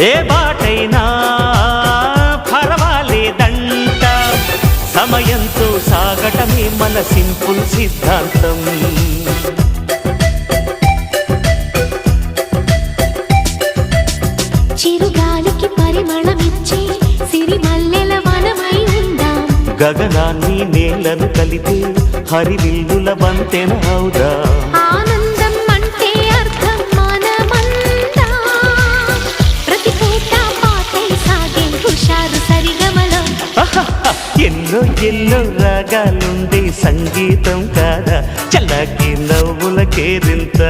ఏ బాటైనా పర్వాలేదంట, సమయంతో సాగటమే మన సింపుల్ సిద్ధాంతం. చిరుగాలికి పరిమళమిచ్చే సిరిమల్లెల వనమై ఉందాం, గగనాన్ని నేలను కలిపే హరివిల్లుల వంతెన అవుదాం. ఆనందం అంటే అర్థం మనమంతా, ప్రతి పూట పాటై సాగే హుషారు సరిగమలో. ఎన్నో ఎన్నో రాగాలుండే సంగీతం కాదా, చల్లకి నవ్వుల కేరింత.